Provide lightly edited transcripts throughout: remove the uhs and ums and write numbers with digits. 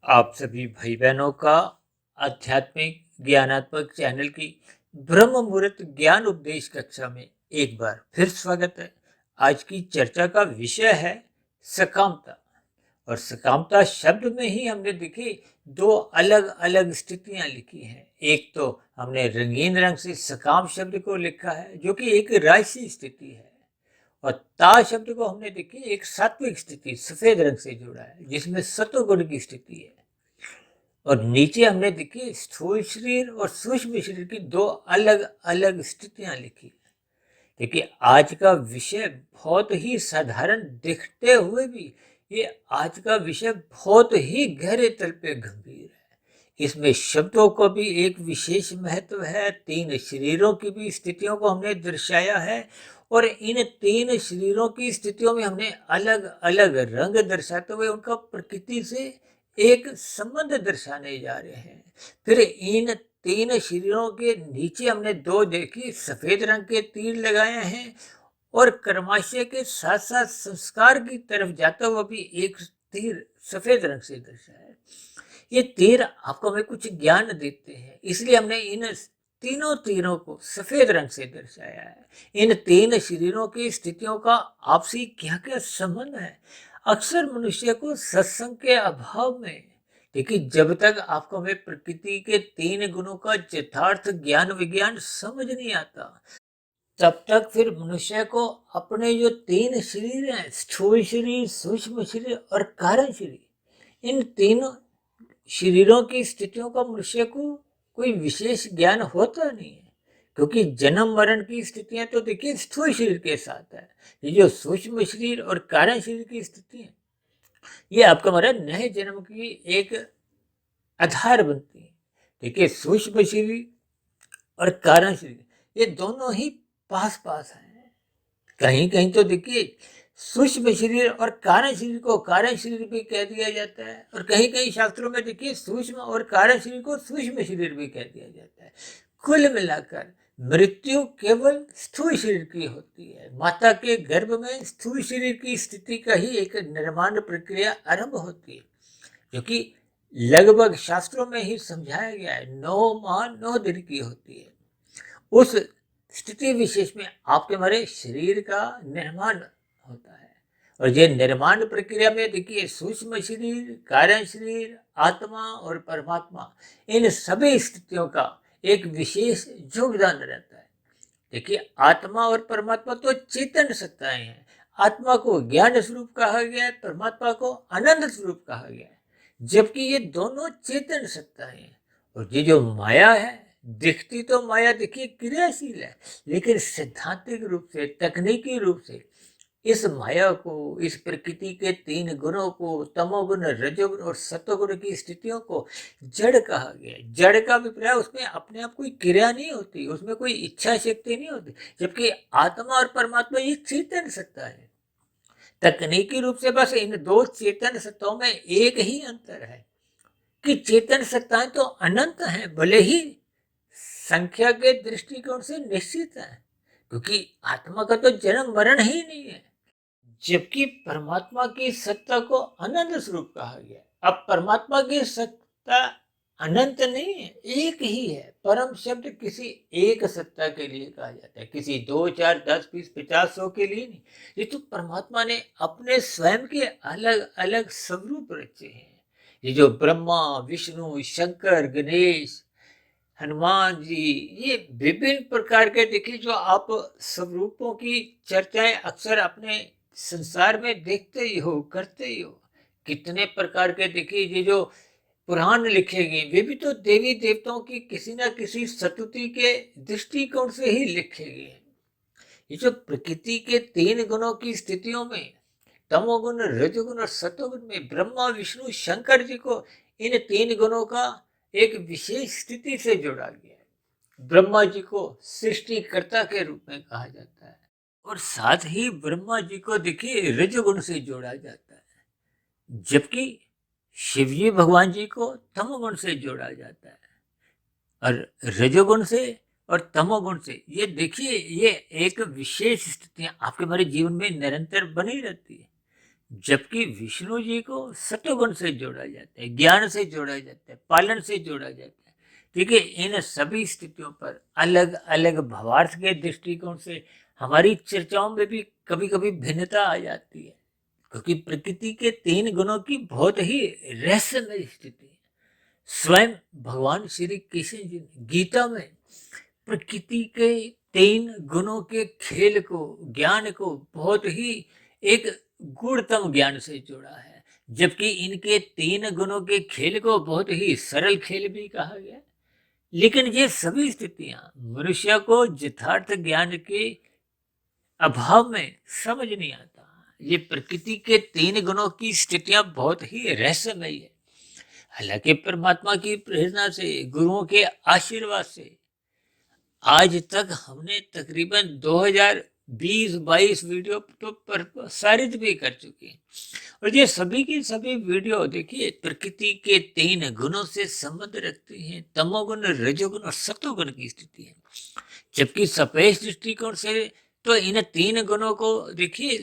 आप सभी भाई बहनों का आध्यात्मिक ज्ञानात्मक चैनल की ब्रह्म मुहूर्त ज्ञान उपदेश कक्षा में एक बार फिर स्वागत है। आज की चर्चा का विषय है सकामता। और सकामता शब्द में ही हमने देखी दो अलग अलग स्थितियां लिखी हैं। एक तो हमने रंगीन रंग से सकाम शब्द को लिखा है जो कि एक राजसी स्थिति है, और ता शब्द को हमने देखी एक सात्विक स्थिति सफेद रंग से जोड़ा है जिसमें सत्वगुण की स्थिति है। और नीचे हमने देखी स्थूल शरीर और सूक्ष्म शरीर की दो अलग अलग स्थितियां लिखी। देखिए, आज का विषय बहुत ही साधारण दिखते हुए भी ये आज का विषय बहुत ही गहरे तल पे गंभीर है। इसमें शब्दों को भी एक विशेष महत्व है, तीन शरीरों की भी स्थितियों को हमने दर्शाया है, और इन तीन शरीरों की स्थितियों में हमने अलग अलग रंग दर्शाते हुए उनका प्रकृति से एक संबंध दर्शाने जा रहे हैं। फिर इन तीन शरीरों के नीचे हमने दो देखी सफेद रंग के तीर लगाए हैं, और कर्माशय के साथ साथ संस्कार की तरफ जाता हुआ भी एक तीर सफेद रंग से दर्शाया है। ये तीर आपको हमें कुछ ज्ञान देते हैं, इसलिए हमने इन तीनों तीरों को सफेद रंग से दर्शाया है। इन तीन शरीरों की स्थितियों का आपसी क्या क्या संबंध है, अक्सर मनुष्य को सत्संग के अभाव में, देखिए, जब तक आपको हमें प्रकृति के तीन गुणों का यथार्थ ज्ञान विज्ञान समझ नहीं आता, तब तक फिर मनुष्य को अपने जो तीन शरीर हैं, स्थूल शरीर, सूक्ष्म शरीर और कारण शरीर, इन तीनों शरीरों की स्थितियों का मनुष्य को कोई विशेष ज्ञान होता नहीं है। क्योंकि जन्म मरण की स्थितियां तो देखिए स्थूल शरीर के साथ है। ये जो सूक्ष्म शरीर और कारण शरीर की स्थिति है, ये आपका हमारा नए जन्म की एक आधार बनती है। देखिए, सूक्ष्म शरीर और कारण शरीर ये दोनों ही पास पास हैं। कहीं कहीं तो देखिए सूक्ष्म शरीर और कारण शरीर को कारण शरीर भी कह दिया जाता है, और कहीं कहीं शास्त्रों में देखिए सूक्ष्म और कारण शरीर को सूक्ष्म शरीर भी कह दिया जाता है। कुल मिलाकर मृत्यु केवल स्थूल शरीर की होती है। माता के गर्भ में स्थूल शरीर की स्थिति का ही एक निर्माण प्रक्रिया आरंभ होती है, जो कि लगभग शास्त्रों में ही समझाया गया है। 9 माह 9 दिन की होती है। उस स्थिति विशेष में आपके हमारे शरीर का निर्माण होता है, और ये निर्माण प्रक्रिया में देखिए सूक्ष्म शरीर, कारण शरीर, आत्मा और परमात्मा, इन सभी स्थितियों का एक विशेष योगदान रहता है। देखिए, आत्मा और परमात्मा तो चेतन सत्ताएं हैं। आत्मा को ज्ञान स्वरूप कहा गया है, परमात्मा को आनंद स्वरूप कहा गया है, जबकि ये दोनों चेतन सत्ताएं हैं। और ये जो माया है, दिखती तो माया देखिए क्रियाशील है, लेकिन सिद्धांतिक रूप से, तकनीकी रूप से इस माया को, इस प्रकृति के तीन गुणों को, तमोगुण, रजोगुण और सत्वगुण की स्थितियों को जड़ कहा गया है। जड़ का अभिप्राय, उसमें अपने आप कोई क्रिया नहीं होती, उसमें कोई इच्छा शक्ति नहीं होती, जबकि आत्मा और परमात्मा ये चेतन सत्ता है। तकनीकी रूप से बस इन दो चेतन सत्ताओं में एक ही अंतर है कि चेतन सत्ताएं तो अनंत हैं, भले ही संख्या के दृष्टिकोण से निश्चित है, क्योंकि आत्मा का तो जन्म मरण ही नहीं है, जबकि परमात्मा की सत्ता को अनंत स्वरूप कहा गया। अब परमात्मा की सत्ता अनंत नहीं है, एक ही है। परम शब्द किसी एक सत्ता के लिए कहा जाता है, किसी 2, 4, 10, 20, 50, 100 के लिए नहीं। ये तो परमात्मा ने अपने स्वयं के अलग अलग स्वरूप रचे हैं। ये जो ब्रह्मा, विष्णु, शंकर, गणेश, हनुमान जी, ये विभिन्न प्रकार के देखिए जो आप स्वरूपों की चर्चाएं अक्सर अपने संसार में देखते ही हो, करते ही हो। कितने प्रकार के देखिए ये जो पुराण लिखे गए, वे भी तो देवी देवताओं की किसी ना किसी स्तुति के दृष्टिकोण से ही लिखे गए हैं। ये जो प्रकृति के तीन गुणों की स्थितियों में, तमोगुण, रजोगुण और सतोगुण में, ब्रह्मा, विष्णु, शंकर जी को इन तीन गुणों का एक विशेष स्थिति से जोड़ा गया है। ब्रह्मा जी को सृष्टिकर्ता के रूप में कहा जाता है, और साथ ही ब्रह्मा जी को देखिए रजोगुण से जोड़ा जाता है, जबकि शिवजी भगवान जी को तमोगुण से जोड़ा जाता है। और रजोगुण से और तमोगुण से, ये देखिए, ये एक विशेष स्थितियां आपके हमारे जीवन में निरंतर बनी रहती है। जबकि विष्णु जी को सत्वगुण से जोड़ा जाता है, ज्ञान से जोड़ा जाता है, पालन से जोड़ा जाता है। देखिए, इन सभी स्थितियों पर अलग अलग भावार्थ के दृष्टिकोण से हमारी चर्चाओं में भी कभी कभी भिन्नता आ जाती है, क्योंकि प्रकृति के 3 गुणों की बहुत ही रहस्यमय स्थिति है। स्वयं भगवान श्री कृष्ण जी ने गीता में प्रकृति के 3 गुणों के खेल को, ज्ञान को बहुत ही एक गूढ़तम ज्ञान से जोड़ा है, जबकि इनके 3 गुणों के खेल को बहुत ही सरल खेल भी कहा गया। लेकिन ये सभी स्थितियां मनुष्य को यथार्थ ज्ञान के अभाव में समझ नहीं आता। ये प्रकृति के 3 गुणों की स्थितियां बहुत ही रहस्यमयी है। हालांकि परमात्मा की प्रेरणा से, गुरुओं के आशीर्वाद से आज तक हमने तकरीबन 2020-22 वीडियो तो प्रसारित भी कर चुके हैं, और ये सभी की सभी वीडियो देखिए प्रकृति के 3 गुणों से संबंध रखते हैं, तमोगुण, रजोगुण और सत्वगुण की स्थिति है। जबकि सापेक्ष दृष्टिकोण से तो इन 3 गुणों को देखिए,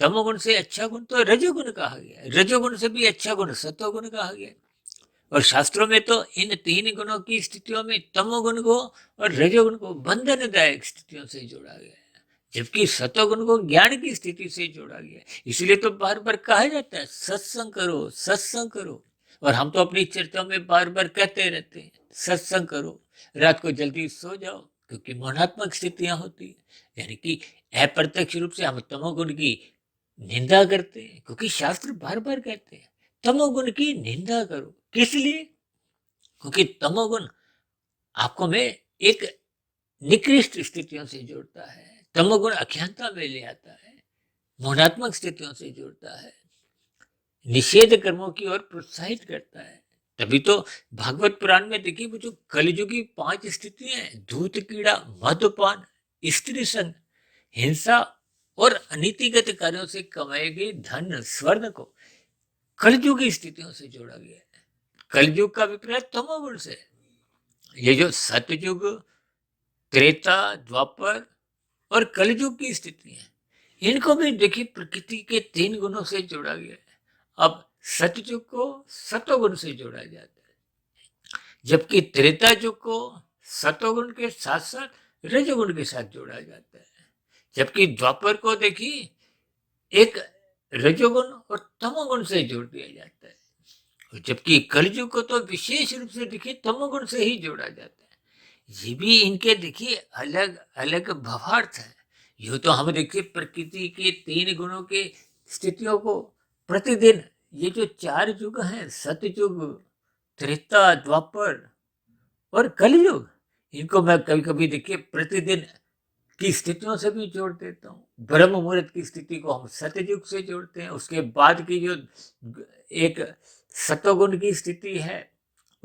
तमोगुण से अच्छा गुण तो रजोगुण कहा गया, रजोगुण से भी अच्छा गुण सत्वगुण कहा गया। और शास्त्रों में तो इन 3 गुणों की स्थितियों में तमोगुण को और रजोगुण को बंधनदायक स्थितियों से जोड़ा गया है, जबकि सतोगुण को ज्ञान की स्थिति से जोड़ा गया है। इसलिए तो बार बार कहा जाता है सत्संग करो, सत्संग करो। और हम तो अपनी चर्चाओं में बार बार कहते रहते हैं सत्संग करो, रात को जल्दी सो जाओ, क्योंकि मौनात्मक स्थितियां होती है। यानी कि अप्रत्यक्ष रूप से हम तमोगुण की निंदा करते हैं, क्योंकि शास्त्र बार बार कहते हैं तमोगुण की निंदा करो। किस लिए? क्योंकि तमोगुण आपको में एक निकृष्ट स्थितियों से जोड़ता है, तमोगुण अज्ञानता में ले आता है, मौनात्मक स्थितियों से जोड़ता है, निषेध कर्मों की ओर प्रोत्साहित करता है। तभी तो भागवत पुराण में देखिए वो जो कलयुगी 5 स्थितियां हैं, धूत कीड़ा, मद्यपान, स्त्री संग, हिंसा और अनीतिगत कार्यों से कमाए गए धन, स्वर्ण को कलयुगी स्थितियों से जोड़ा गया है। कलयुग का विपरीत तमोगुण से। ये जो सतयुग, त्रेता, द्वापर और कलयुग की स्थिति है, इनको भी देखिए प्रकृति के 3 गुणों से जोड़ा गया है। अब सतयुग को सतोगुण से जोड़ा जाता है, जबकि त्रेता युग को सतोगुण के साथ साथ रजोगुण के साथ जोड़ा जाता है, जबकि द्वापर को देखिए एक रजोगुण और तमोगुण से जोड़ दिया जाता है, जबकि कलयुग को तो विशेष रूप से देखिए तमोगुण से ही जोड़ा जाता है। ये भी इनके देखिए अलग अलग भावार्थ है। यूं तो हम देखिए प्रकृति के 3 गुणों के स्थितियों को प्रतिदिन, ये जो 4 युग हैं, सतयुग, त्रेता, द्वापर और कलयुग, इनको मैं कभी कभी देखिए प्रतिदिन की स्थितियों से भी जोड़ देता हूँ। ब्रह्म मुहूर्त की स्थिति को हम सतयुग से जोड़ते हैं, उसके बाद की जो एक सतोगुण की स्थिति है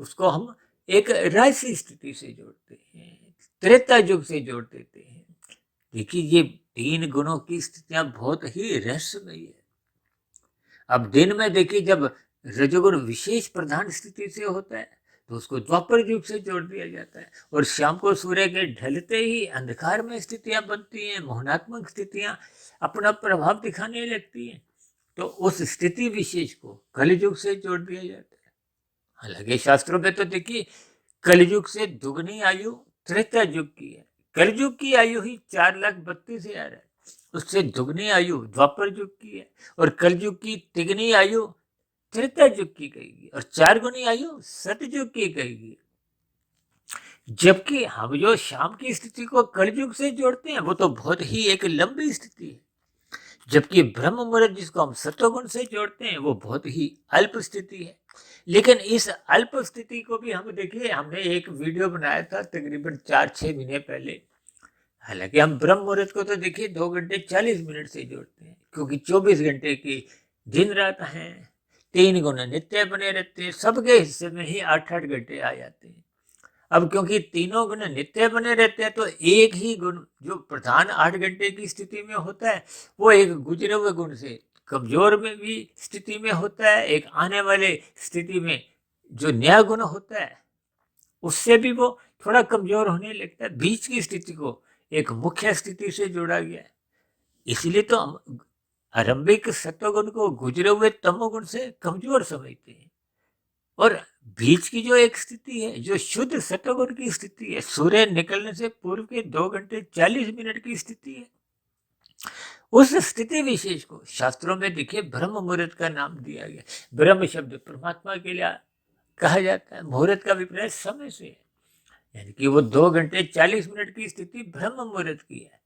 उसको हम एक राजसी स्थिति से जोड़ते हैं, त्रेता युग से जोड़ देते हैं। देखिए ये 3 गुणों की स्थितियां बहुत ही रहस्यमयी है। अब दिन में देखिए जब रजोगुण विशेष प्रधान स्थिति से होता है तो उसको द्वापर युग से जोड़ दिया जाता है, और शाम को सूर्य के ढलते ही अंधकार में स्थितियां बनती हैं, मोहनात्मक स्थितियां अपना प्रभाव दिखाने लगती हैं, तो उस स्थिति विशेष को कलयुग से जोड़ दिया जाता है। हालांकि शास्त्रों में तो देखिए कलयुग से दुगनी आयु त्रेता युग की है। कलयुग की आयु ही 4,32,000 है, उससे दुगनी आयु द्वापर युग की है, और कलयुग की तिगनी आयु त्रेता युग की कहेगी, और 4 गुनी आयु सतयुग की कहेगी। जबकि हम जो शाम की स्थिति को कलयुग से जोड़ते हैं वो तो बहुत ही एक लंबी स्थिति है, जबकि ब्रह्म मुहूर्त जिसको हम सत्वगुण से जोड़ते हैं वो बहुत ही अल्प स्थिति है। लेकिन इस अल्प स्थिति को भी हम देखिए, हमने एक वीडियो बनाया था तकरीबन 4-6 महीने पहले। हालांकि हम ब्रह्म मुहूर्त को तो देखिए 2 घंटे 40 मिनट से जोड़ते हैं, क्योंकि 24 घंटे की दिन रात है, 3 गुण नित्य बने रहते हैं, सबके हिस्से में ही 8-8 घंटे आ जाते हैं। अब क्योंकि तीनों गुण नित्य बने रहते हैं तो एक ही गुण जो प्रधान 8 घंटे की स्थिति में होता है वो एक गुजरे हुए गुण से कमजोर में भी स्थिति में होता है, एक आने वाले स्थिति में जो नया गुण होता है उससे भी वो थोड़ा कमजोर होने लगता है। बीच की स्थिति को एक मुख्य स्थिति से जोड़ा गया है। इसलिए तो हम आरंभिक सत्वगुण को गुजरे हुए तमोगुण से कमजोर समझते हैं। और बीच की जो एक स्थिति है, जो शुद्ध सत्वगुण की स्थिति है, सूर्य निकलने से पूर्व के 2 घंटे 40 मिनट की स्थिति है, उस स्थिति विशेष को शास्त्रों में देखिए ब्रह्म मुहूर्त का नाम दिया गया। ब्रह्म शब्द परमात्मा के लिए कहा जाता है, मुहूर्त का विपर्य समय से है, यानी कि वो 2 घंटे 40 मिनट की स्थिति ब्रह्म मुहूर्त की है।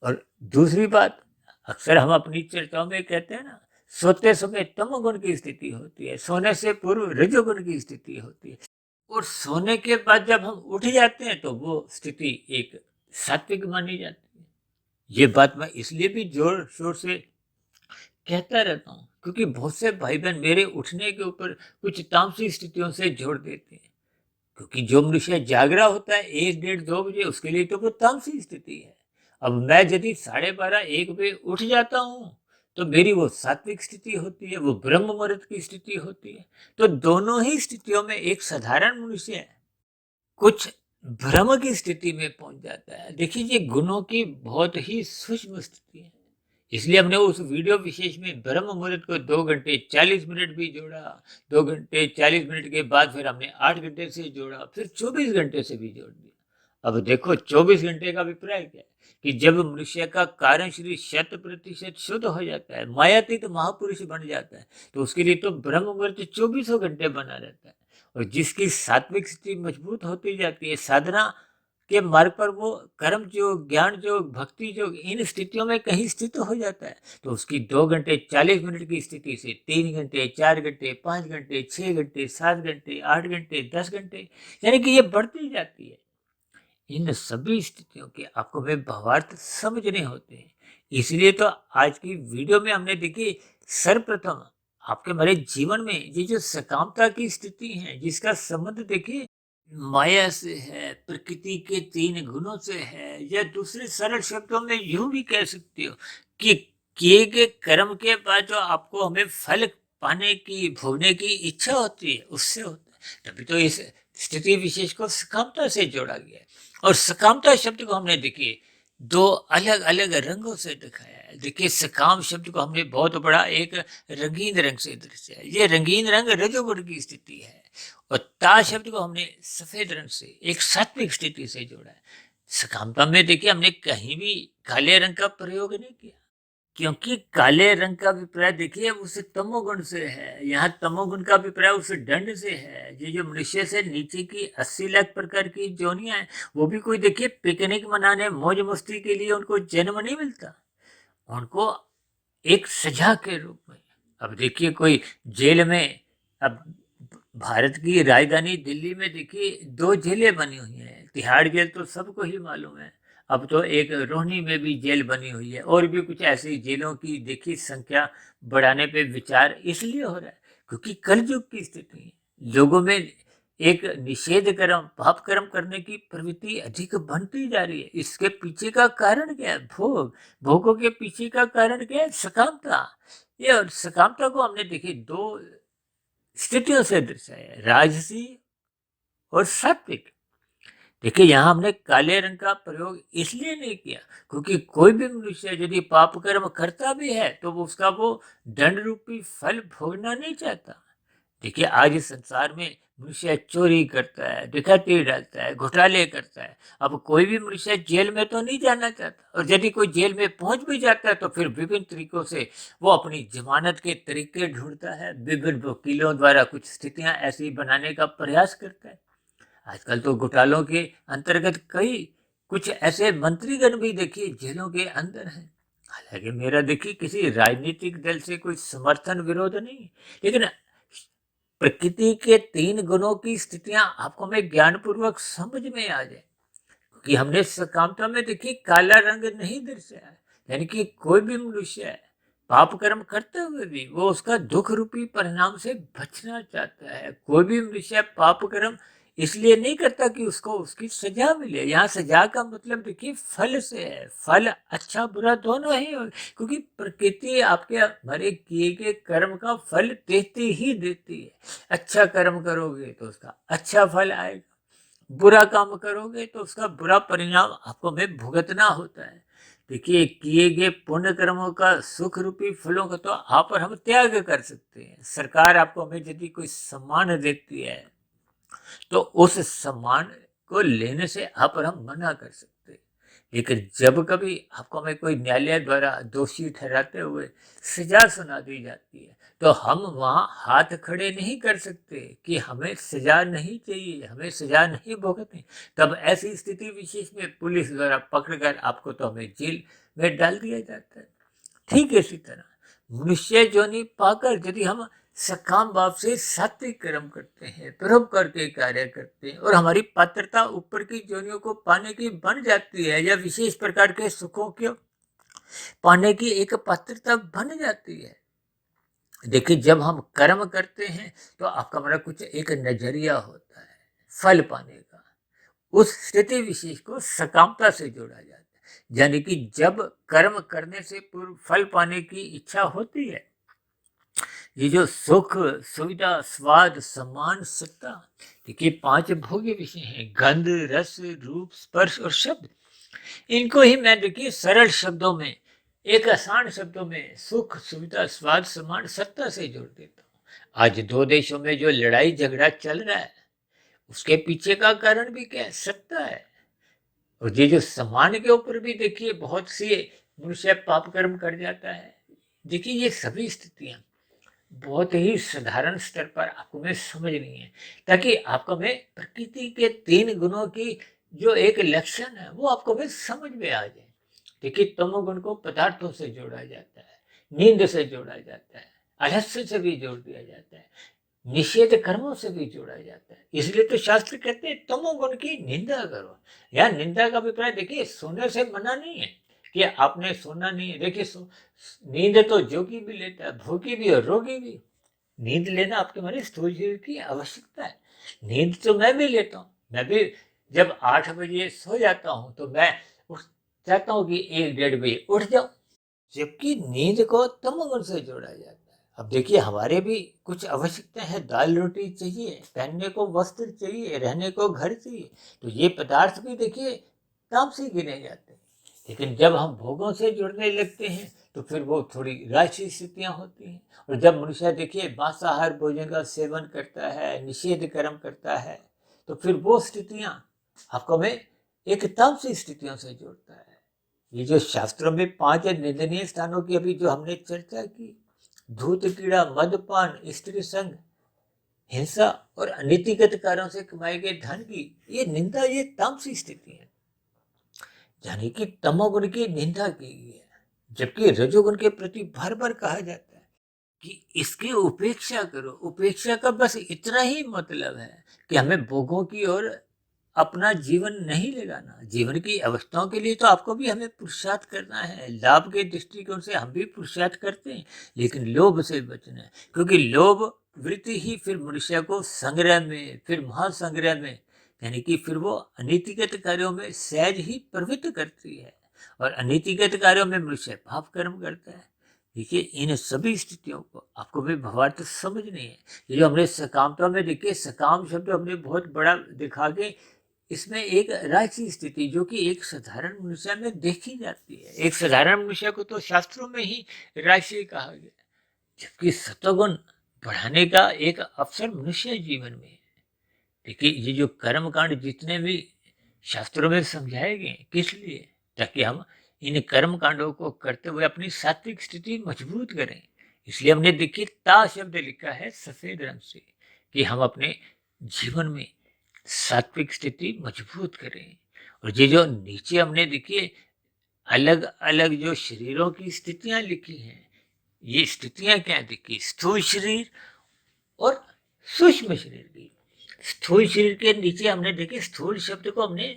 और दूसरी बात, अक्सर हम अपनी चर्चाओं में कहते हैं ना, सोते समय तमोगुण की स्थिति होती है, सोने से पूर्व रजोगुण की स्थिति होती है, और सोने के बाद जब हम उठ जाते हैं तो वो स्थिति एक सात्विक मानी जाती है। ये बात मैं इसलिए भी जोर शोर से कहता रहता हूँ क्योंकि बहुत से भाई बहन मेरे उठने के ऊपर कुछ तामसी स्थितियों से जोड़ देते हैं, क्योंकि जो मनुष्य जाग रहा होता है 1 1:30 2 बजे, उसके लिए तो वो तामसी स्थिति है। अब मैं यदि 12:30 1 बजे उठ जाता हूँ तो मेरी वो सात्विक स्थिति होती है, वो ब्रह्म मुहूर्त की स्थिति होती है। तो दोनों ही स्थितियों में एक साधारण मनुष्य है कुछ भ्रम की स्थिति में पहुंच जाता है। देखिए ये गुणों की बहुत ही सूक्ष्म स्थिति है, इसलिए हमने उस वीडियो विशेष में ब्रह्म मुहूर्त को 2 घंटे 40 मिनट भी जोड़ा, 2 घंटे 40 मिनट के बाद फिर हमने 8 घंटे से जोड़ा, फिर 24 घंटे से भी जोड़ दिया। अब देखो 24 घंटे का अभिप्राय क्या है कि जब मनुष्य का कारण शरीर 100% शुद्ध हो जाता है, मायातीत महापुरुष बन जाता है, तो उसके लिए तो ब्रह्म मुहूर्त 24 घंटे बना रहता है। और जिसकी सात्विक स्थिति मजबूत होती जाती है, साधना के मार्ग पर वो कर्म योग, ज्ञान योग, भक्ति योग इन स्थितियों में कहीं स्थित हो जाता है, तो उसकी 2 घंटे 40 मिनट की स्थिति से 3 घंटे 4 घंटे 5 घंटे 6 घंटे 7 घंटे 10 घंटे, यानी कि ये बढ़ती जाती है। इन सभी स्थितियों के आपको वे भावार्थ समझने होते हैं। इसलिए तो आज की वीडियो में हमने देखी, सर्वप्रथम आपके हमारे जीवन में ये जो सकामता की स्थिति है, जिसका संबंध देखिए माया से है, प्रकृति के 3 गुणों से है, या दूसरे सरल शब्दों में यूं भी कह सकते हो कि किए गए कर्म के बाद जो आपको हमें फल पाने की, भोगने की इच्छा होती है, उससे होता है। तभी तो इस स्थिति विशेष को सकामता से जोड़ा गया है। और सकामता शब्द को हमने देखिए 2 अलग-अलग रंगों से दिखाया है। देखिए सकाम शब्द को हमने बहुत बड़ा एक रंगीन रंग से दर्शाया है। ये रंगीन रंग रजोगुण की स्थिति है, और ता शब्द को हमने सफेद रंग से एक सात्विक स्थिति से जोड़ा है। सकामता में देखिए हमने कहीं भी काले रंग का प्रयोग नहीं किया, क्योंकि काले रंग का अभिप्राय देखिए उस तमोगुण से है। यहाँ तमोगुण का अभिप्राय उस दंड से है। ये जो मनुष्य से नीचे की 80 लाख प्रकार की जोनियां हैं, वो भी कोई देखिए पिकनिक मनाने, मौज मस्ती के लिए उनको जन्म नहीं मिलता, उनको एक सजा के रूप में। अब देखिए कोई जेल में, अब भारत की राजधानी दिल्ली में देखिए 2 जेलें बनी हुई हैं। तिहाड़ जेल तो सबको ही मालूम है, अब तो एक रोहनी में भी जेल बनी हुई है, और भी कुछ ऐसी जेलों की देखिए संख्या बढ़ाने पे विचार इसलिए हो रहा है क्योंकि कलयुग की स्थिति है। लोगों में एक निषेध कर्म, पाप कर्म करने की प्रवृत्ति अधिक बनती जा रही है। इसके पीछे का कारण क्या है? भोग। भोगों के पीछे का कारण क्या है? सकामता। ये और सकामता को हमने देखिए 2 स्थितियों से दर्शाया है, राजसी और सात्विक। देखिए यहाँ हमने काले रंग का प्रयोग इसलिए नहीं किया क्योंकि कोई भी मनुष्य यदि पाप कर्म करता भी है तो वो उसका वो दंड रूपी फल भोगना नहीं चाहता। देखिए आज इस संसार में मनुष्य चोरी करता है, डकैती डालता है, घोटाले करता है। अब कोई भी मनुष्य जेल में तो नहीं जाना चाहता, और यदि कोई जेल में पहुंच भी जाता है तो फिर विभिन्न तरीकों से वो अपनी जमानत के तरीके ढूंढता है, विभिन्न वकीलों द्वारा कुछ स्थितियां ऐसी बनाने का प्रयास करता है। आजकल तो घोटालों के अंतर्गत कई कुछ ऐसे मंत्रीगण भी देखिए जेलों के अंदर हैं। हालांकि मेरा देखिए किसी राजनीतिक दल से कोई समर्थन विरोध नहीं, लेकिन प्रकृति के 3 गुणों की स्थितियां आपको हमें ज्ञान पूर्वक समझ में आ जाए, क्योंकि हमने सकामता में देखिए काला रंग नहीं दर्शाया है। यानी कि कोई भी मनुष्य है पाप कर्म करते हुए भी वो उसका दुख रूपी परिणाम से बचना चाहता है। कोई भी मनुष्य पाप कर्म इसलिए नहीं करता कि उसको उसकी सजा मिले। यहाँ सजा का मतलब देखिए फल से है, फल अच्छा बुरा दोनों ही हो, क्योंकि प्रकृति आपके हमारे किए गए कर्म का फल देती ही देती है। अच्छा कर्म करोगे तो उसका अच्छा फल आएगा, बुरा काम करोगे तो उसका बुरा परिणाम आपको में भुगतना होता है। देखिए, किए गए पुण्य कर्मों का सुख रूपी फलों का तो आप और हम त्याग कर सकते हैं। सरकार आपको हमें यदि कोई सम्मान देती है तो उस सम्मान को लेने से आप और हम मना कर सकते हैं। लेकिन जब कभी आपको हमें कोई न्यायालय द्वारा दोषी ठहराते हुए सजा सुना दी जाती है तो हम वहाँ हाथ खड़े नहीं कर सकते कि हमें सजा नहीं चाहिए, हमें सजा नहीं भुगतनी। तब ऐसी स्थिति विशेष में पुलिस द्वारा पकड़कर आपको तो हमें जेल में डाल दिया जाता है। ठीक इसी तरह मनुष्य योनि पाकर यदि हम सकाम भाव से सात्विक कर्म करते हैं, परोपकार के कार्य करते हैं और हमारी पात्रता ऊपर की योनियों को पाने की बन जाती है या विशेष प्रकार के सुखों को पाने की एक पात्रता बन जाती है। देखिए, जब हम कर्म करते हैं तो आपका हमारा कुछ एक नजरिया होता है फल पाने का। उस स्थिति विशेष को सकामता से जोड़ा जाता है, यानी कि जब कर्म करने से पूर्व फल पाने की इच्छा होती है, ये जो सुख, सुविधा, स्वाद, सम्मान, सत्ता, देखिए 5 भोग्य विषय हैं, गंध, रस, रूप, स्पर्श और शब्द। इनको ही मैं देखिए सरल शब्दों में, एक आसान शब्दों में सुख, सुविधा, स्वाद, सम्मान, सत्ता से जोड़ देता हूँ। आज 2 देशों में जो लड़ाई झगड़ा चल रहा है उसके पीछे का कारण भी क्या है? सत्ता है। और ये जो सम्मान के ऊपर भी देखिए बहुत सी मनुष्य पाप कर्म कर जाता है। देखिए, ये सभी स्थितियां बहुत ही साधारण स्तर पर आपको में समझनी है, ताकि आपको में प्रकृति के 3 गुणों की जो एक लक्षण है वो आपको में समझ में आ जाए। देखिए, तमोगुण को पदार्थों से जोड़ा जाता है, नींद से जोड़ा जाता है, आलस्य से भी जोड़ दिया जाता है, निषेध कर्मों से भी जोड़ा जाता है। इसलिए तो शास्त्र कहते हैं तमोगुण की निंदा करो। या निंदा का अभिप्राय देखिए सोने से मना नहीं है कि आपने सोना नहीं है। देखिए, नींद तो जोगी भी लेता है, भोगी भी और रोगी भी। नींद लेना आपके हमारे स्थूल शरीर की आवश्यकता है। नींद तो मैं भी लेता हूँ। मैं भी जब 8 बजे सो जाता हूँ तो मैं उठ चाहता हूँ कि 1-1:30 बजे उठ जाऊँ, जबकि नींद को तमोगुण से जोड़ा जाता है। अब देखिए, हमारे भी कुछ आवश्यकता है, दाल रोटी चाहिए, पहनने को वस्त्र चाहिए, रहने को घर चाहिए, तो ये पदार्थ भी देखिए तामसी गिने जाते हैं। लेकिन जब हम भोगों से जुड़ने लगते हैं तो फिर वो थोड़ी राजसी स्थितियां होती हैं। और जब मनुष्य देखिए मांसाहार भोजन का सेवन करता है, निषेध कर्म करता है, तो फिर वो स्थितियां आपको में एक तामसी स्थितियों से जोड़ता है। ये जो शास्त्रों में 5 निंदनीय स्थानों की अभी जो हमने चर्चा की, धूत, कीड़ा, मदपान, स्त्री संग, हिंसा और अनीतिगत कार्यों से कमाए गए धन की ये निंदा, ये तामसी स्थिति है, यानी कि तमोगुण की निंदा की गई है। जबकि रजोगुण के प्रति बार बार कहा जाता है कि इसकी उपेक्षा करो। उपेक्षा का बस इतना ही मतलब है कि हमें भोगों की ओर अपना जीवन नहीं लगाना। जीवन की अवस्थाओं के लिए तो आपको भी हमें पुरुषार्थ करना है, लाभ के दृष्टिकोण से हम भी पुरुषार्थ करते हैं, लेकिन लोभ से बचना है, क्योंकि लोभ वृत्ति ही फिर मनुष्य को संग्रह में, फिर महासंग्रह में, यानी कि फिर वो अनीतिगत कार्यों में सहज ही प्रवृत्त करती है और अनीतिगत कार्यों में मनुष्य पाप कर्म करता है। देखिए, इन सभी स्थितियों को आपको भी भावार्थ समझनी है। ये जो हमने सकामता में देखिए, सकाम शब्द हमने बहुत बड़ा दिखा के इसमें एक राजसी स्थिति जो कि एक साधारण मनुष्य में देखी जाती है। एक साधारण मनुष्य को तो शास्त्रों में ही राजसी कहा गया, जबकि सत्वगुण बढ़ाने का एक अवसर मनुष्य जीवन में है। देखिए, ये जो कर्म कांड जितने भी शास्त्रों में समझाए गए, किस लिए? ताकि हम इन कर्म कांडों को करते हुए अपनी सात्विक स्थिति मजबूत करें। इसलिए हमने देखिए ता शब्द लिखा है सफेद रंग से, कि हम अपने जीवन में सात्विक स्थिति मजबूत करें। और ये जो नीचे हमने देखिए अलग अलग जो शरीरों की स्थितियां लिखी हैं, ये स्थितियां क्या देखी? स्थूल शरीर और सूक्ष्म शरीर की। स्थूल शरीर के नीचे हमने देखे स्थूल शब्द को हमने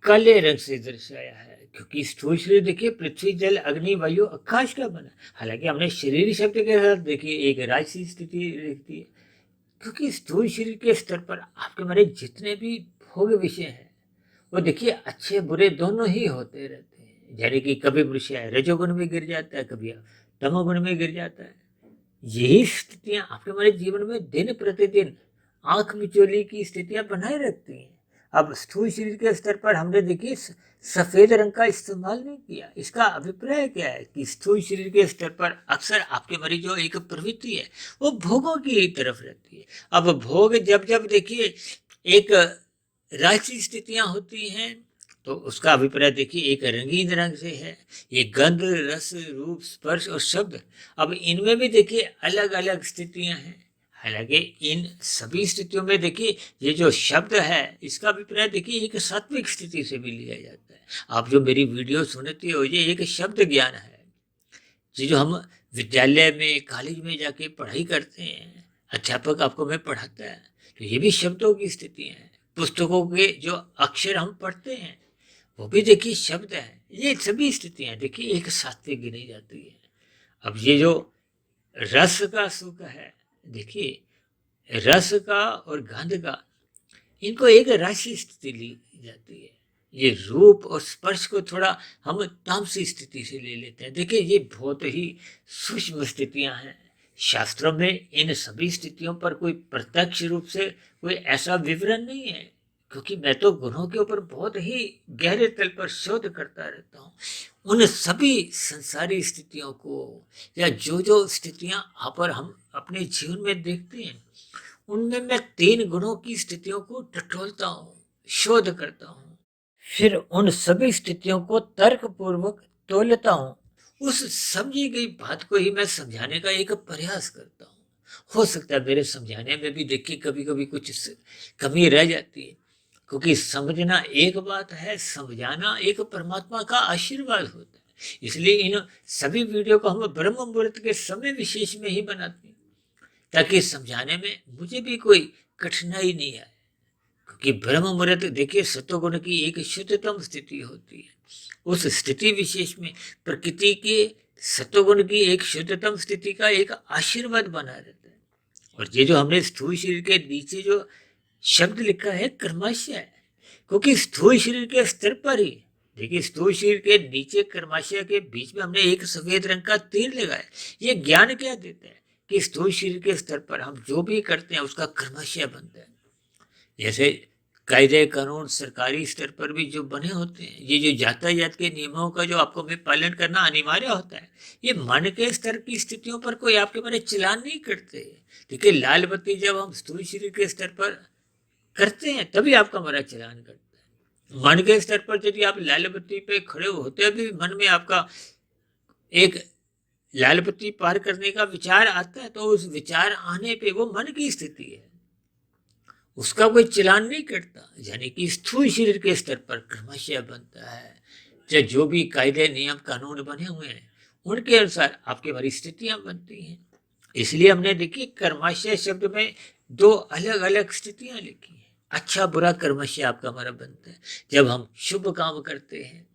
काले रंग से दर्शाया है, क्योंकि स्थूल शरीर देखिए पृथ्वी, जल, अग्नि, वायु, आकाश का बना। हालांकि हमने शरीर शब्द के साथ देखिए एक राजसी स्थिति लिखती है, क्योंकि स्थूल शरीर के स्तर पर आपके हमारे जितने भी भोग विषय हैं वो देखिए अच्छे बुरे दोनों ही होते रहते हैं। यानी कि कभी मनुष्य रजोगुण में गिर जाता है, कभी तमोगुण में गिर जाता है। यही स्थितियां आपके हमारे जीवन में दिन प्रतिदिन आंख मिचोली की स्थितियां बनाए रखती हैं। अब स्थूल शरीर के स्तर पर हमने देखिए सफेद रंग का इस्तेमाल नहीं किया। इसका अभिप्राय क्या है कि स्थूल शरीर के स्तर पर अक्सर आपके मरीज जो एक प्रवृत्ति है वो भोगों की तरफ रहती है। अब भोग जब जब देखिए एक राशि स्थितियां होती हैं तो उसका अभिप्राय देखिए एक रंगीन रंग से है। ये गंध, रस, रूप, स्पर्श और शब्द, अब इनमें भी देखिए अलग अलग स्थितियां हैं। हालांकि इन सभी स्थितियों में देखिए ये जो शब्द है इसका अभिप्राय देखिए एक सात्विक स्थिति से भी लिया जाता है। आप जो मेरी वीडियो सुनते हो ये एक शब्द ज्ञान है। ये जो हम विद्यालय में, कॉलेज में जाके पढ़ाई करते हैं, अध्यापक आपको में पढ़ाता है, तो ये भी शब्दों की स्थितियां हैं। पुस्तकों के जो अक्षर हम पढ़ते हैं वो भी देखिए शब्द है। ये सभी स्थितियां देखिए एक सात्विक गिनी जाती है। अब ये जो रस का सुख है, देखिए रस का और गंध का, इनको एक राशि स्थिति ली जाती है। ये रूप और स्पर्श को थोड़ा हम तामसी स्थिति से ले लेते हैं। देखिए ये बहुत ही सूक्ष्म स्थितियां हैं। शास्त्रों में इन सभी स्थितियों पर कोई प्रत्यक्ष रूप से कोई ऐसा विवरण नहीं है, क्योंकि मैं तो गुणों के ऊपर बहुत ही गहरे तल पर शोध करता रहता हूँ। उन सभी संसारी स्थितियों को या जो जो स्थितियां आप और हम अपने जीवन में देखते हैं उनमें मैं 3 गुणों की स्थितियों को टटोलता हूँ, शोध करता हूँ, फिर उन सभी स्थितियों को तर्क पूर्वक तोलता हूँ। उस समझी गई बात को ही मैं समझाने का एक प्रयास करता हूँ। हो सकता है मेरे समझाने में भी देखिए कभी कभी कुछ कमी रह जाती है, क्योंकि समझना एक बात है, समझाना एक परमात्मा का आशीर्वाद होता है। इसलिए इन सभी वीडियो को हम ब्रह्म मुहूर्त के समय विशेष में ही बनाते हैं, ताकि समझाने में मुझे भी कोई कठिनाई नहीं आए। क्योंकि ब्रह्म मुहूर्त देखिए सत्वगुण की एक शुद्धतम स्थिति होती है। उस स्थिति विशेष में प्रकृति के सत्वगुण की एक शुद्धतम स्थिति का एक आशीर्वाद बना रहता है। और ये जो हमने स्थूल शरीर के नीचे जो शब्द लिखा है कर्माशय है, क्योंकि स्थूल शरीर के स्तर पर ही देखिए स्थूल शरीर के नीचे कर्माशय के बीच में हमने एक सफेद रंग का तीर लगाया। ये ज्ञान क्या देता है कि स्थूल शरीर के स्तर पर हम जो भी करते हैं उसका कर्माशय बनता है। जैसे कायदे कानून सरकारी स्तर पर भी जो बने होते हैं, ये जो यातायात के नियमों का जो आपको में पालन करना अनिवार्य होता है, ये मन के स्तर की स्थितियों पर कोई आपके बारे चलान नहीं करते। देखिए लाल बत्ती जब हम स्थूल शरीर के स्तर पर करते हैं तभी आपका हमारा चलान करता है। मन के स्तर पर यदि आप लाल बत्ती पे खड़े होते भी मन में आपका एक लाल बत्ती पार करने का विचार आता है, तो उस विचार आने पे वो मन की स्थिति है, उसका कोई चलान नहीं करता। यानी कि स्थूल शरीर के स्तर पर कर्माशय बनता है। जो भी कायदे नियम कानून बने हुए हैं उनके अनुसार आपकी हमारी स्थितियां बनती हैं। इसलिए हमने देखी कर्माशय शब्द में 2 अलग अलग स्थितियां लिखी हैं। अच्छा बुरा कर्माशय आपका हमारा बनता है जब हम शुभ काम करते हैं,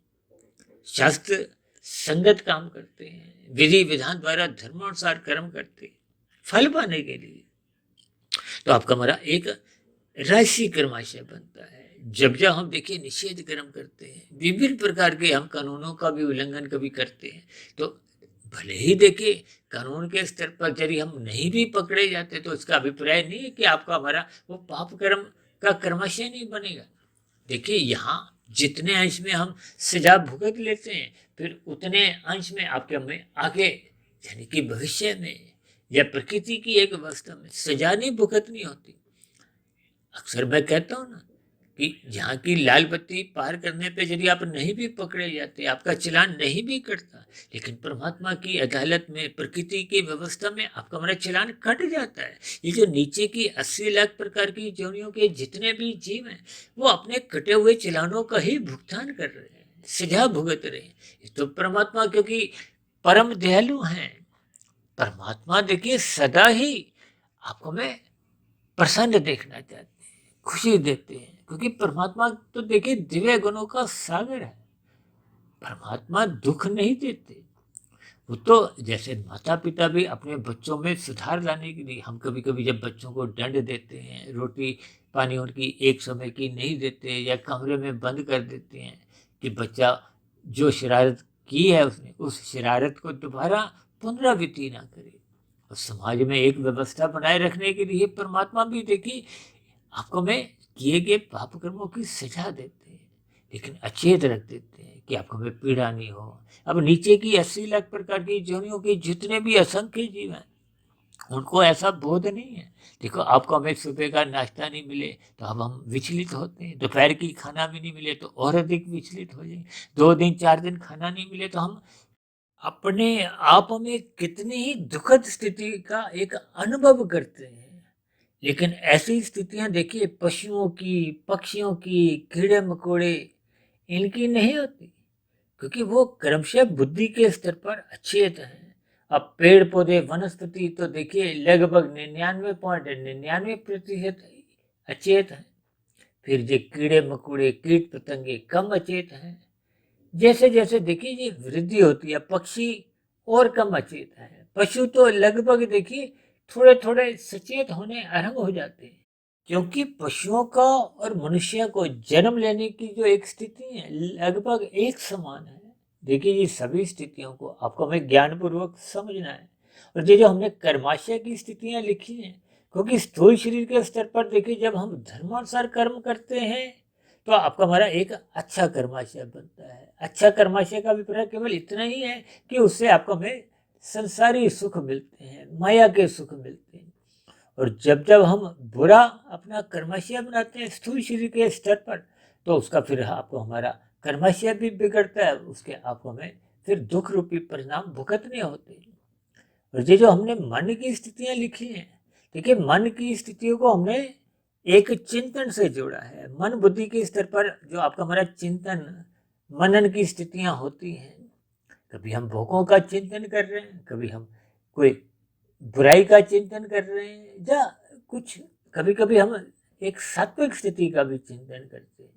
शास्त्र संगत काम करते हैं, विधि विधान द्वारा धर्मानुसार कर्म करते हैं फल पाने के लिए, तो आपका हमारा एक राशि कर्माशय बनता है। जब जब हम देखिए निषेध कर्म करते हैं, विभिन्न प्रकार के हम कानूनों का भी उल्लंघन कभी करते हैं, तो भले ही देखिए कानून के स्तर पर यदि हम नहीं भी पकड़े जाते तो इसका अभिप्राय नहीं है कि आपका हमारा वो पाप कर्म का कर्माशय नहीं बनेगा। देखिए यहाँ जितने अंश में हम सजा भुगत लेते हैं, फिर उतने अंश में आपके हमें आगे यानी कि भविष्य में या प्रकृति की एक अवस्था में सजा नहीं भुगतनी होती। अक्सर मैं कहता हूँ ना कि यहाँ की लाल बत्ती पार करने पे यदि आप नहीं भी पकड़े जाते, आपका चलान नहीं भी कटता, लेकिन परमात्मा की अदालत में, प्रकृति की व्यवस्था में आपका हमारा चलान कट जाता है। ये जो नीचे की 80 लाख प्रकार की योनियों के जितने भी जीव हैं वो अपने कटे हुए चलानों का ही भुगतान कर रहे हैं, सजा भुगत रहे हैं। ये तो परमात्मा क्योंकि परम दयालु हैं, परमात्मा देखिए सदा ही आपको मैं प्रसन्न देखना चाहते हैं, खुशी देते हैं, क्योंकि परमात्मा तो देखिए दिव्य गुणों का सागर है। परमात्मा दुख नहीं देते। वो तो जैसे माता पिता भी अपने बच्चों में सुधार लाने के लिए, हम कभी कभी जब बच्चों को दंड देते हैं, रोटी पानी उनकी एक समय की नहीं देते या कमरे में बंद कर देते हैं कि बच्चा जो शरारत की है उसने उस शरारत को दोबारा पुनरावृत्ति ना करे। और समाज में एक व्यवस्था बनाए रखने के लिए परमात्मा भी देखिए आपको में किए गए पाप कर्मों की सजा देते हैं, लेकिन अचेत रख देते हैं कि आपको में पीड़ा नहीं हो। अब नीचे की 80 लाख प्रकार की योनियों के जितने भी असंख्य जीव हैं, उनको ऐसा बोध नहीं है। देखो, आपको हमें सुबह का नाश्ता नहीं मिले तो अब हम विचलित होते हैं, दोपहर की खाना भी नहीं मिले तो और अधिक विचलित हो जाएंगे, 2 दिन 4 दिन खाना नहीं मिले तो हम अपने आप में कितनी ही दुखद स्थिति का एक अनुभव करते हैं। लेकिन ऐसी स्थितियां देखिए पशुओं की, पक्षियों की, कीड़े मकोड़े, इनकी नहीं होती, क्योंकि वो क्रमशः बुद्धि के स्तर पर अचेत हैं। अब पेड़ पौधे वनस्पति तो देखिए लगभग 99.99% अचेत हैं। फिर जो कीड़े मकोड़े, कीट पतंगे कम अचेत हैं। जैसे जैसे देखिए ये वृद्धि होती है, पक्षी और कम अचेत है, पशु तो लगभग देखिए थोड़े थोड़े सचेत होने आरंभ हो जाते हैं, क्योंकि पशुओं का और मनुष्य को जन्म लेने की जो एक स्थिति है लगभग एक समान है। देखिए ये सभी स्थितियों को आपको हमें ज्ञानपूर्वक समझना है। और ये जो हमने कर्माशय की स्थितियां लिखी हैं, क्योंकि स्थूल शरीर के स्तर पर देखिए जब हम धर्मानुसार कर्म करते हैं तो आपका हमारा एक अच्छा कर्माशय बनता है। अच्छा कर्माशय का अभिप्राय केवल इतना ही है कि उससे आपको हमें संसारी सुख मिलते हैं, माया के सुख मिलते हैं। और जब जब हम बुरा अपना कर्माशय बनाते हैं स्थूल शरीर के स्तर पर, तो उसका फिर आपको हमारा कर्माशय भी बिगड़ता है, उसके आपको हमें फिर दुख रूपी परिणाम भुगतने होते हैं। और ये जो हमने मन की स्थितियां लिखी हैं, देखिए मन की स्थितियों को हमने एक चिंतन से जोड़ा है। मन बुद्धि के स्तर पर जो आपका हमारा चिंतन मनन की स्थितियां होती हैं, कभी हम भोगों का चिंतन कर रहे हैं, कभी हम कोई बुराई का चिंतन कर रहे हैं, या कुछ कभी कभी हम एक सात्विक स्थिति का भी चिंतन करते हैं।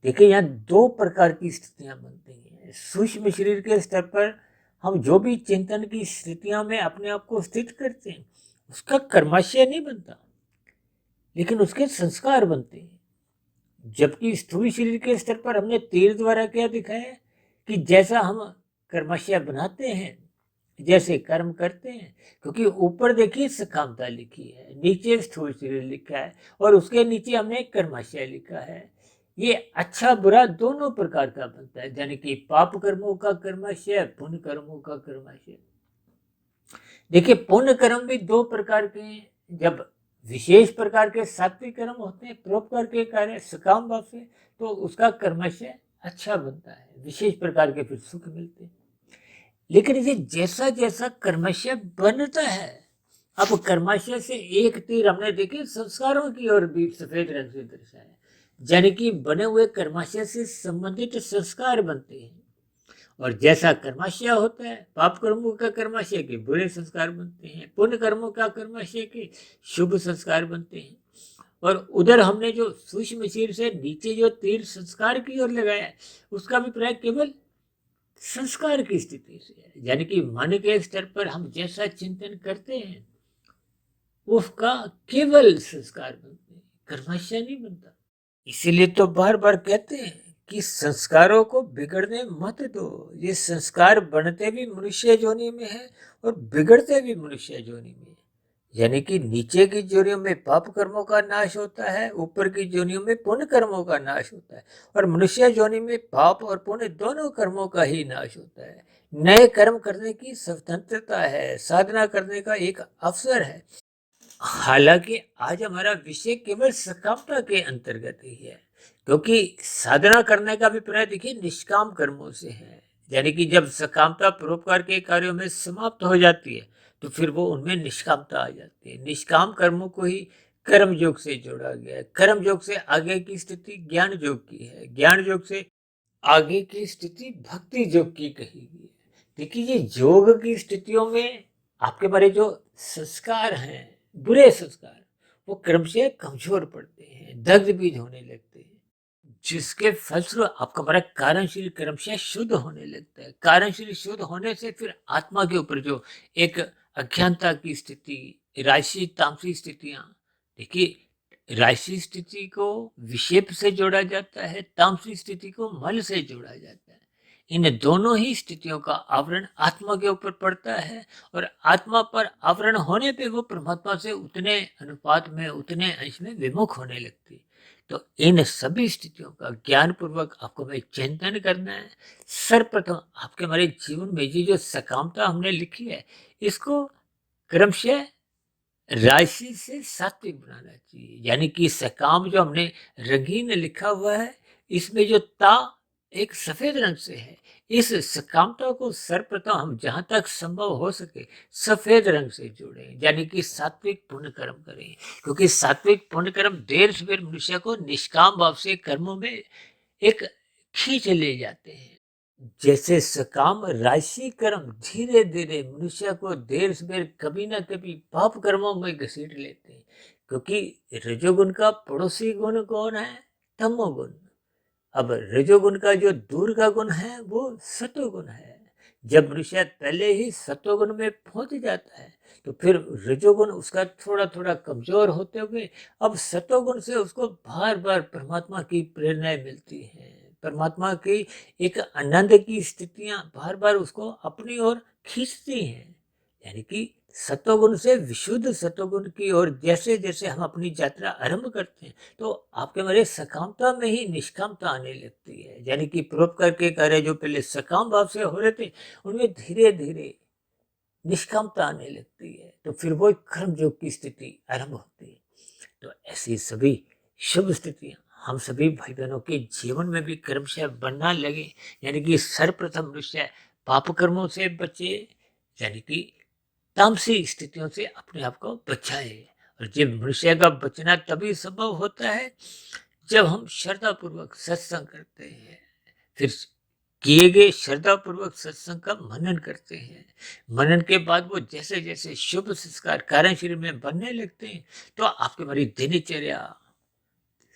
देखिए यहाँ 2 प्रकार की स्थितियां बनती हैं। सूक्ष्म शरीर के स्तर पर हम जो भी चिंतन की स्थितियों में अपने आप को स्थित करते हैं, उसका कर्माशय नहीं बनता, लेकिन उसके संस्कार बनते हैं। जबकि स्थूल शरीर के स्तर पर हमने तीर द्वारा क्या दिखाया कि जैसा हम कर्माशय बनाते हैं, जैसे कर्म करते हैं, क्योंकि ऊपर देखिए सकामता लिखी है, नीचे स्थूल शरीर लिखा है, और उसके नीचे हमने कर्माशय लिखा है। ये अच्छा बुरा दोनों प्रकार का बनता है, यानी कि पाप कर्मों का कर्माशय, पुण्य कर्मों का कर्माशय। देखिए पुण्य कर्म भी 2 प्रकार के हैं। जब विशेष प्रकार के सात्विक कर्म होते हैं, परोपकार के कार्य सकाम भाव से, तो उसका कर्माशय अच्छा बनता है, विशेष प्रकार के फिर सुख मिलते हैं। लेकिन ये जैसा जैसा कर्माशय बनता है, अब कर्माशय से एक तीर हमने देखे संस्कारों की ओर भी सफेद रंग से दर्शाया, यानी कि बने हुए कर्माशय से संबंधित संस्कार बनते हैं। और जैसा कर्माशय होता है, पाप कर्मों का कर्माशय के बुरे संस्कार बनते हैं, पुण्य कर्मों का कर्माशय के शुभ संस्कार बनते हैं। और उधर हमने जो सूक्ष्म शरीर से नीचे जो तीर संस्कार की ओर लगाया, उसका अभिप्राय केवल संस्कार की स्थिति से है, यानी कि मन के स्तर पर हम जैसा चिंतन करते हैं उसका केवल संस्कार बनते हैं, कर्माशय नहीं बनता। इसीलिए तो बार बार कहते हैं कि संस्कारों को बिगड़ने मत दो। ये संस्कार बनते भी मनुष्य योनि में है और बिगड़ते भी मनुष्य योनि में है। यानी कि नीचे की योनियों में पाप कर्मों का नाश होता है, ऊपर की योनियों में पुण्य कर्मों का नाश होता है, और मनुष्य योनि में पाप और पुण्य दोनों कर्मों का ही नाश होता है। नए कर्म करने की स्वतंत्रता है, साधना करने का एक अवसर है। हालांकि आज हमारा विषय केवल सकामता के अंतर्गत ही है, क्योंकि साधना करने का अभिप्राय देखिए निष्काम कर्मों से है। यानी कि जब सकामता परोपकार के कार्यों में समाप्त हो जाती है, तो फिर वो उनमें निष्कामता आ जाती है। निष्काम कर्मों को ही कर्म योग से जोड़ा गया है। कर्म योग से आगे की स्थिति ज्ञान योग की है, ज्ञान योग से आगे की स्थिति भक्ति योग की कही गई है। देखिए ये योग की स्थितियों में आपके बारे जो संस्कार हैं, बुरे संस्कार, वो क्रमशः कमजोर पड़ते हैं, दग्ध बीज होने लगते हैं, जिसके फलस्वरूप आपका हमारा कारण शरीर क्रमशः शुद्ध होने लगता है। कारण शरीर शुद्ध होने से फिर आत्मा के ऊपर जो एक अज्ञानता की स्थिति, राशि तामसी स्थितियां, देखिए राशि स्थिति को विक्षेप से जोड़ा जाता है, तामसी स्थिति को मल से जोड़ा जाता है। इन दोनों ही स्थितियों का आवरण आत्मा के ऊपर पड़ता है, और आत्मा पर आवरण होने पे वो परमात्मा से उतने अनुपात में, उतने अंश में विमुख होने लगती है। तो इन सभी स्थितियों का ज्ञानपूर्वक आपको भाई चिंतन करना है। सर्वप्रथम आपके हमारे जीवन में ये जो सकामता हमने लिखी है, इसको क्रमशः राशि से सात्विक बनाना चाहिए। यानी कि सकाम जो हमने रंगीन लिखा हुआ है, इसमें जो ता एक सफेद रंग से है, इस सकामता को सर्वप्रथम हम जहां तक संभव हो सके सफेद रंग से जोड़ें, यानी कि सात्विक पुण्य कर्म करें। क्योंकि सात्विक पुण्य कर्म देर सवेर मनुष्य को निष्काम भाव से कर्मों में एक खींच ले जाते हैं। जैसे सकाम राशि कर्म धीरे धीरे मनुष्य को देर सवेर कभी ना कभी पाप कर्मों में घसीट लेते हैं। क्योंकि रजोगुण का पड़ोसी गुण कौन है? तमोगुण। अब रजोगुण का जो दूर का गुण है वो सतोगुण है। जब मनुष्य पहले ही सतोगुण में पहुंच जाता है तो फिर रजोगुण उसका थोड़ा थोड़ा कमजोर होते हुए अब सतोगुण से उसको बार बार परमात्मा की प्रेरणाएं मिलती हैं। परमात्मा की एक आनंद की स्थितियां बार बार उसको अपनी ओर खींचती हैं। यानी कि सतोगुण से विशुद्ध सतोगुण की ओर जैसे जैसे हम अपनी यात्रा आरंभ करते हैं तो आपके हमारे सकामता में ही निष्कामता आने लगती है। यानी कि परोपकार के कार्य जो पहले सकाम भाव से हो रहे थे, उनमें धीरे धीरे निष्कामता आने लगती है। तो फिर वो कर्म योग की स्थिति आरंभ होती है। तो ऐसी सभी शुभ स्थितियां हम सभी भाई बहनों के जीवन में भी क्रमशः बनना लगे। यानी कि सर्वप्रथम मनुष्य पाप कर्मों से बचे, यानी कि तामसी स्थितियों से अपने आप को बचाए। और जब मनुष्य का बचना तभी संभव होता है जब हम श्रद्धा पूर्वक सत्संग करते हैं, फिर किए गए श्रद्धा पूर्वक सत्संग का मनन करते हैं। मनन के बाद वो जैसे जैसे शुभ संस्कार कारण शरीर में बनने लगते हैं तो आपकी हमारी दिनचर्या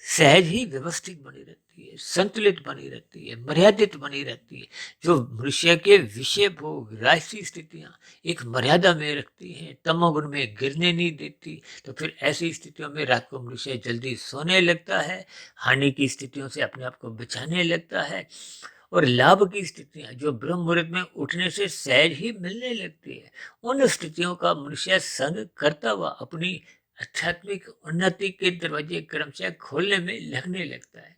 सहज ही व्यवस्थित बनी रहती है, संतुलित बनी रहती है, मर्यादित बनी रहती है। जो मनुष्य के विषय भोग राशि स्थितियां एक मर्यादा में रखती हैं, तमोगुण में गिरने नहीं देती। तो फिर ऐसी स्थितियों में रात को मनुष्य जल्दी सोने लगता है, हानि की स्थितियों से अपने आप को बचाने लगता है और लाभ की स्थितियां जो ब्रह्म मुहूर्त में उठने से सहज ही मिलने लगती है, उन स्थितियों का मनुष्य संग करता हुआ अपनी आध्यात्मिक उन्नति के दरवाजे क्रमशः खोलने में लगने लगता है।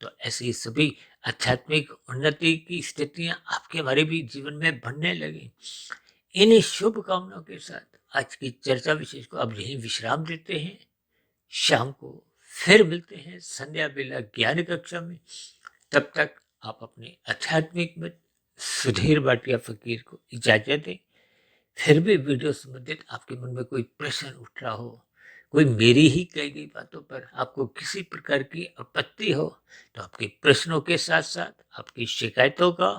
तो ऐसी सभी आध्यात्मिक उन्नति की स्थितियां आपके हमारे भी जीवन में बनने लगी। इन शुभ कामनाओं के साथ आज की चर्चा विशेष को अब यही विश्राम देते हैं। शाम को फिर मिलते हैं संध्या बेला ज्ञान कक्षा में। तब तक आप अपने आध्यात्मिक में सुधीर भाटिया फकीर को इजाजत दें। फिर भी वीडियो संबंधित आपके मन में कोई प्रश्न उठ रहा हो, कोई मेरी ही कही गई बातों पर आपको किसी प्रकार की आपत्ति हो, तो आपके प्रश्नों के साथ साथ आपकी शिकायतों का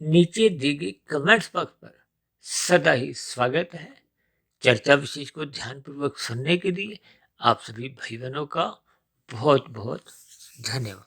नीचे दी गई कमेंट्स बॉक्स पर सदा ही स्वागत है। चर्चा विशेष को ध्यानपूर्वक सुनने के लिए आप सभी भाई बहनों का बहुत बहुत धन्यवाद।